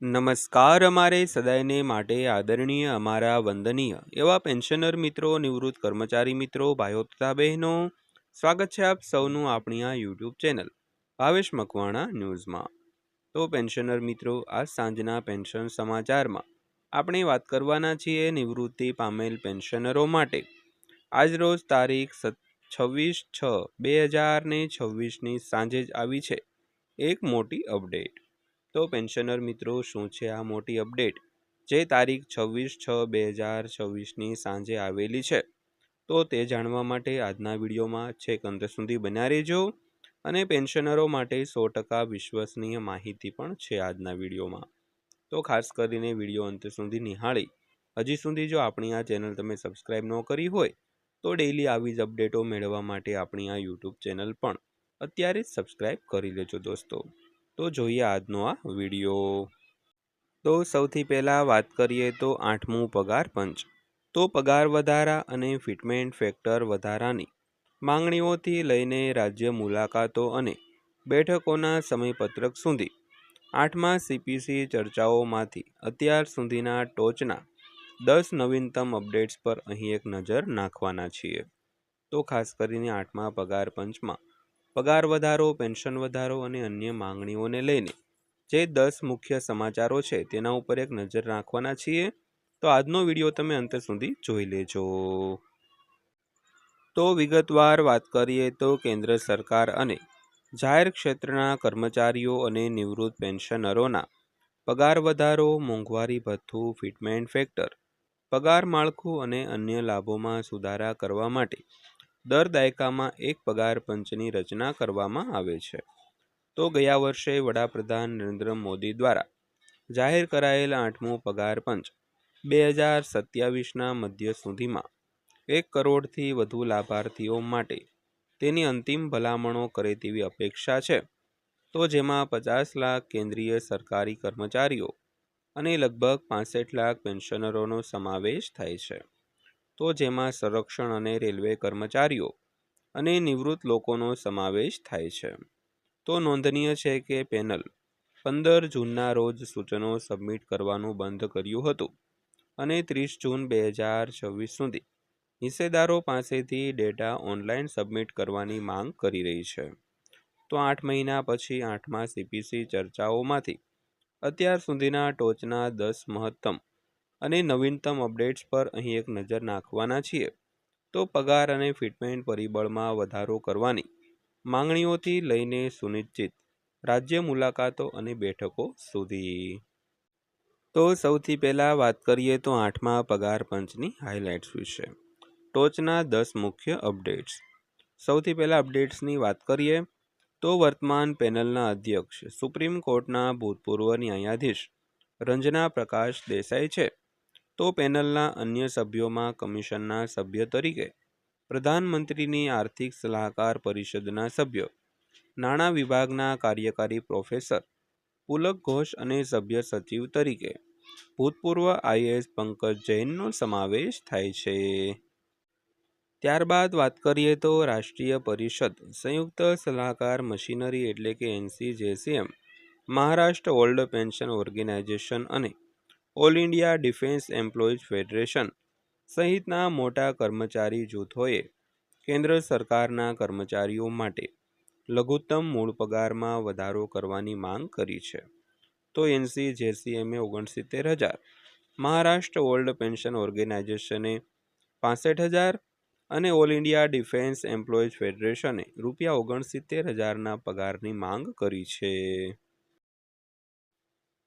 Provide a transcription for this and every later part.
નમસ્કાર અમારે સદાયને માટે આદરણીય અમારા વંદનીય એવા પેન્શનર મિત્રો, નિવૃત્ત કર્મચારી મિત્રો, ભાઈઓ તથા બહેનો, સ્વાગત છે આપ સૌનું આપણી આ યુટ્યુબ ચેનલ ભાવેશ મકવાણા ન્યૂઝમાં। તો પેન્શનર મિત્રો, આ સાંજના પેન્શન સમાચારમાં આપણે વાત કરવાના છીએ નિવૃત્તિ પામેલ પેન્શનરો માટે આજરોજ તારીખ 26/6/2026ની સાંજે જ આવી છે એક મોટી અપડેટ। તો પેન્શનર મિત્રો, શું છે આ મોટી અપડેટ જે તારીખ 26/6/2026ની સાંજે આવેલી છે? તો તે જાણવા માટે આજના વિડીયોમાં છેક અંત સુધી બન્યા રહેજો અને પેન્શનરો માટે 100% વિશ્વસનીય માહિતી પણ છે આજના વિડીયોમાં। તો ખાસ કરીને વિડીયો અંત સુધી નિહાળી હજી સુધી જો આપણી આ ચેનલ તમે સબસ્ક્રાઈબ ન કરી હોય તો ડેઈલી આવી જ અપડેટો મેળવવા માટે આપણી આ યુટ્યુબ ચેનલ પણ અત્યારે જ સબસ્ક્રાઈબ કરી લેજો દોસ્તો। તો જોઈએ આજનો આ વિડીયો। તો સૌથી પહેલાં વાત કરીએ તો 8મું પગાર પંચ। તો પગાર વધારા અને ફિટમેન્ટ ફેક્ટર વધારાની માંગણીઓથી લઈને રાજ્ય મુલાકાતો અને બેઠકોના સમયપત્રક સુધી 8મા CPC ચર્ચાઓમાંથી અત્યાર સુધીના ટોચના 10 નવીનતમ અપડેટ્સ પર અહીં એક નજર નાખવાના છીએ। તો ખાસ કરીને 8મા પગાર પંચમાં પગાર વધારો, પેન્શન વધારો અને અન્ય માંગણીઓને લઈને જે 10 મુખ્ય સમાચારો છે તેના ઉપર એક નજર નાખવાના છીએ। તો આજનો વિડીયો તમે અંત સુધી જોઈ લેજો। તો વિગતવાર વાત કરીએ તો કેન્દ્ર સરકાર અને જાહેર ક્ષેત્રના કર્મચારીઓ અને નિવૃત્ત પેન્શનરોના પગાર વધારો, મોંઘવારી ભથ્થું, ફિટમેન્ટ ફેક્ટર, પગાર માળખું અને અન્ય લાભોમાં સુધારા કરવા માટે દર દાયકામાં એક પગાર પંચની રચના કરવામાં આવે છે। તો ગયા વર્ષે વડાપ્રધાન નરેન્દ્ર મોદી દ્વારા જાહેર કરાયેલ 8મું પગાર પંચ 2027ના મધ્ય સુધીમાં 1 કરોડથી વધુ લાભાર્થીઓ માટે તેની અંતિમ ભલામણો કરે તેવી અપેક્ષા છે। તો જેમાં 50 લાખ કેન્દ્રીય સરકારી કર્મચારીઓ અને લગભગ 65 લાખ પેન્શનરોનો સમાવેશ થાય છે। તો જેમાં સંરક્ષણ અને રેલવે કર્મચારીઓ અને નિવૃત્ત લોકોનો સમાવેશ થાય છે। તો નોંધનીય છે કે પેનલ 15 જૂનના રોજ સૂચનો સબમિટ કરવાનું બંધ કર્યું હતું અને 30 જૂન 2026 સુધી હિસ્સેદારો પાસેથી ડેટા ઓનલાઈન સબમિટ કરવાની માંગ કરી રહી છે। તો 8 મહિના પછી 8મા CPC ચર્ચાઓમાંથી અત્યાર સુધીના ટોચના 10 મહત્તમ અને નવીનતમ અપડેટ્સ પર અહીં એક નજર નાખવાના છીએ। તો પગાર અને ફિટમેન્ટ પરિબળમાં વધારો કરવાની માંગણીઓથી લઈને સુનિશ્ચિત રાજ્ય મુલાકાતો અને બેઠકો સુધી। તો સૌથી પહેલાં વાત કરીએ તો 8મા પગાર પંચની હાઇલાઇટ્સ વિશે। ટોચના 10 મુખ્ય અપડેટ્સ। સૌથી પહેલાં અપડેટ્સની વાત કરીએ તો વર્તમાન પેનલના અધ્યક્ષ સુપ્રીમ કોર્ટના ભૂતપૂર્વ ન્યાયાધીશ રંજના પ્રકાશ દેસાઈ છે। તો પેનલના અન્ય સભ્યોમાં કમિશનના સભ્ય તરીકે પ્રધાનમંત્રીની આર્થિક સલાહકાર પરિષદના સભ્ય, નાણાં વિભાગના કાર્યકારી પ્રોફેસર પુલક ઘોષ અને સભ્ય સચિવ તરીકે ભૂતપૂર્વ IAS પંકજ જૈનનો સમાવેશ થાય છે। ત્યારબાદ વાત કરીએ તો રાષ્ટ્રીય પરિષદ સંયુક્ત સલાહકાર મશીનરી એટલે કે NCJCM, Maharashtra old pension organisation અને all India defence employees federation સહિતના મોટા કર્મચારી જૂથોએ કેન્દ્ર સરકારના કર્મચારીઓ માટે લઘુત્તમ મૂળ પગારમાં વધારો કરવાની માંગ કરી છે। તો NCJCMએ 69,000, મહારાષ્ટ્ર ઓલ્ડ પેન્શન ઓર્ગેનાઇઝેશને 65,000 અને ઓલ ઇન્ડિયા ડિફેન્સ એમ્પ્લોઈઝ ફેડરેશને ₹69,000ના પગારની માંગ કરી છે।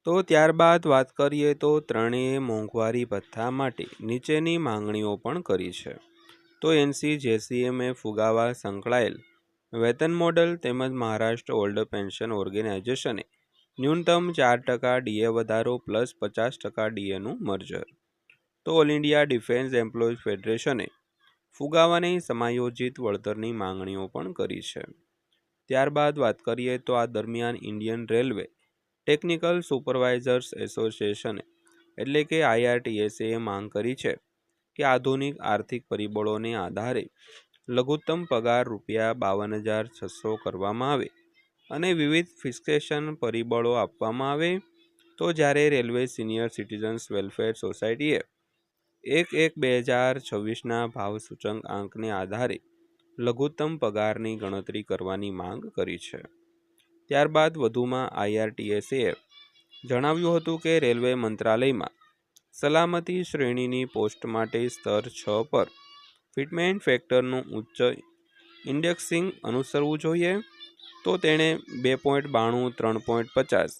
તો ત્યારબાદ વાત કરીએ તો ત્રણેય મોંઘવારી ભથ્થા માટે નીચેની માંગણીઓ પણ કરી છે। તો NCJCMએ ફુગાવા સંકળાયેલ વેતન મોડલ તેમજ મહારાષ્ટ્ર ઓલ્ડ પેન્શન ઓર્ગેનાઇઝેશને ન્યૂનતમ 4% DA વધારો પ્લસ 50% DAનું મર્જર। તો ઓલ ઇન્ડિયા ડિફેન્સ એમ્પ્લોઈઝ ફેડરેશને ફુગાવાની સમાયોજિત વળતરની માંગણીઓ પણ કરી છે। ત્યારબાદ વાત કરીએ તો આ દરમિયાન ઇન્ડિયન રેલવે ટેકનિકલ સુપરવાઇઝર્સ એસોસિએશને એટલે કે IRTSએ માંગ કરી છે કે આધુનિક આર્થિક પરિબળોને આધારે લઘુત્તમ પગાર ₹52,600 કરવામાં આવે અને વિવિધ ફિક્સેશન પરિબળો આપવામાં આવે તો જ્યારે રેલવે સિનિયર સિટીઝન્સ વેલફેર સોસાયટીએ 1/1/2026ના ભાવ સૂચક આંકને આધારે લઘુત્તમ પગારની ગણતરી કરવાની માંગ કરી છે. ત્યારબાદ વધુમાં IRTSએ જણાવ્યું હતું કે રેલવે મંત્રાલયમાં સલામતી શ્રેણીની પોસ્ટ માટે સ્તર 6 પર ફિટમેન્ટ ફેક્ટરનું ઉચ્ચ ઇન્ડેક્સિંગ અનુસરવું જોઈએ. તો તેણે 2.92, 3.50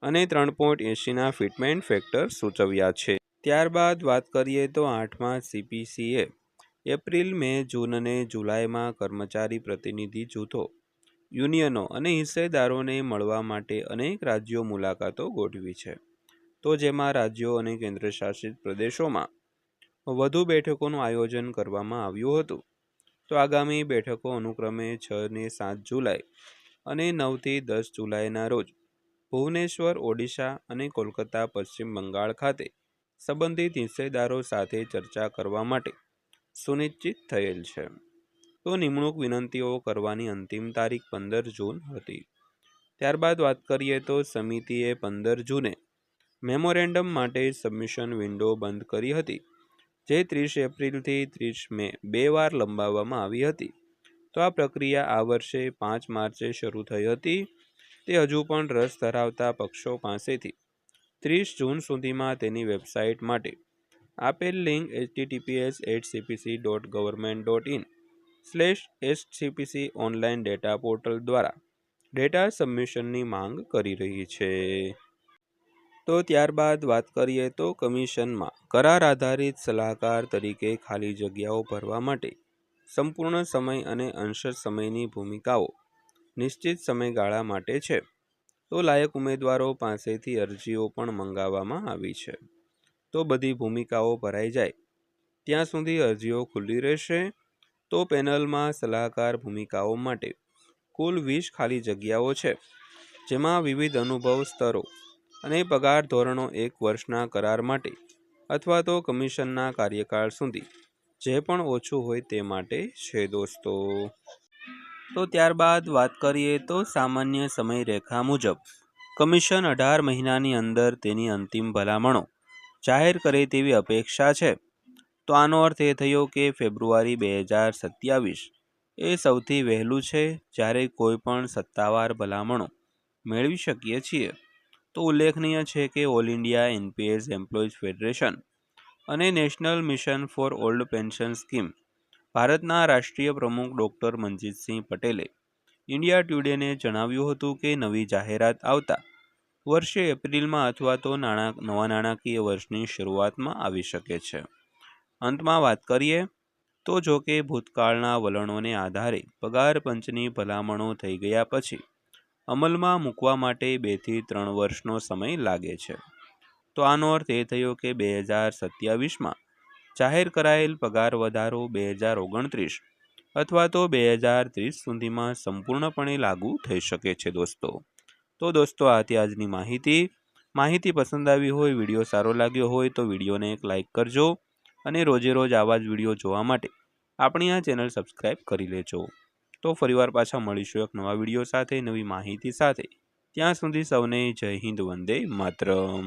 અને 3.80ના ફિટમેન્ટ ફેક્ટર સૂચવ્યા છે. ત્યારબાદ વાત કરીએ તો 8મા CPCએ એપ્રિલ, મે, જૂન અને જુલાઈમાં કર્મચારી પ્રતિનિધિ જૂથો, યુનિયનો અને હિસ્સેદારોને મળવા માટે અનેક રાજ્યો મુલાકાતો ગોઠવી છે. તો જેમાં રાજ્યો અને કેન્દ્રશાસિત પ્રદેશોમાં વધુ બેઠકોનું આયોજન કરવામાં આવ્યું હતું. તો આગામી બેઠકો અનુક્રમે 6 અને 7 જુલાઈ અને 9 થી 10 જુલાઈના રોજ ભુવનેશ્વર, ઓડિશા અને કોલકાતા, પશ્ચિમ બંગાળ ખાતે સંબંધિત હિસ્સેદારો સાથે ચર્ચા કરવા માટે સુનિશ્ચિત થયેલ છે. તો નિમણૂક વિનંતીઓ કરવાની અંતિમ તારીખ 15 જૂન હતી. ત્યારબાદ વાત કરીએ તો સમિતિએ 15 જૂને મેમોરેન્ડમ માટે સબમિશન વિન્ડો બંધ કરી હતી, જે 30 એપ્રિલથી 30 મે 2 વાર લંબાવવામાં આવી હતી. તો આ પ્રક્રિયા આ વર્ષે 5 માર્ચે શરૂ થઈ હતી. તે હજુ પણ રસ ધરાવતા પક્ષો પાસેથી 30 જૂન સુધીમાં તેની વેબસાઇટ માટે આપેલ link https://cpc.government.in/scpc online data portal દ્વારા ડેટા સબમિશનની માંગ કરી રહી છે. તો ત્યારબાદ વાત કરીએ તો કમિશનમાં કરાર આધારિત સલાહકાર તરીકે ખાલી જગ્યાઓ ભરવા માટે સંપૂર્ણ સમય અને અંશ સમયની ભૂમિકાઓ નિશ્ચિત સમયગાળા માટે છે. તો લાયક ઉમેદવારો પાસેથી અરજીઓ પણ મંગાવવામાં આવી છે. તો બધી ભૂમિકાઓ ભરાઈ જાય ત્યાં સુધી અરજીઓ ખુલ્લી રહેશે. તો પેનલમાં સલાહકાર ભૂમિકાઓ માટે કુલ 20 ખાલી જગ્યાઓ છે, જેમાં વિવિધ અનુભવ સ્તરો અને પગાર ધોરણો 1 વર્ષના કરાર માટે અથવા તો કમિશનના કાર્યકાળ સુધી જે પણ ઓછું હોય તે માટે છે દોસ્તો. તો ત્યારબાદ વાત કરીએ તો સામાન્ય સમય રેખા મુજબ કમિશન 18 મહિનાની અંદર તેની અંતિમ ભલામણો જાહેર કરે તેવી અપેક્ષા છે. તો આનો અર્થ એ થયો કે ફેબ્રુઆરી 2027 એ સૌથી વહેલું છે જ્યારે કોઈ પણ સત્તાવાર ભલામણો મેળવી શકીએ છીએ. તો ઉલ્લેખનીય છે કે all India NPS employees federation અને national mission for old pension scheme ભારતના રાષ્ટ્રીય પ્રમુખ ડૉક્ટર મનજીતસિંહ પટેલે ઇન્ડિયા ટુડેને જણાવ્યું હતું કે નવી જાહેરાત આવતા વર્ષે એપ્રિલમાં અથવા તો નવા નાણાકીય વર્ષની શરૂઆતમાં આવી શકે છે. અંતમાં વાત કરીએ તો જો કે ભૂતકાળના વલણોને આધારે પગાર પંચની ભલામણો થઈ ગયા પછી અમલમાં મૂકવા માટે 2 થી 3 વર્ષનો સમય લાગે છે. તો આનો અર્થ એ થયો કે 2027માં જાહેર કરાયેલ પગાર વધારો 2029 અથવા તો 2030 સુધીમાં સંપૂર્ણપણે લાગુ થઈ શકે છે દોસ્તો. તો દોસ્તો આ હતી આજની માહિતી પસંદ આવી હોય, વિડીયો સારો લાગ્યો હોય તો વિડીયોને એક લાઇક કરજો અને રોજે રોજ આવા જ વિડીયો જોવા માટે આપણી આ ચેનલ સબસ્ક્રાઈબ કરી લેજો. તો ફરીવાર પાછા મળીશું એક નવા વિડીયો સાથે, નવી માહિતી સાથે. ત્યાં સુધી સૌને જય હિન્દ, વંદે માતરમ.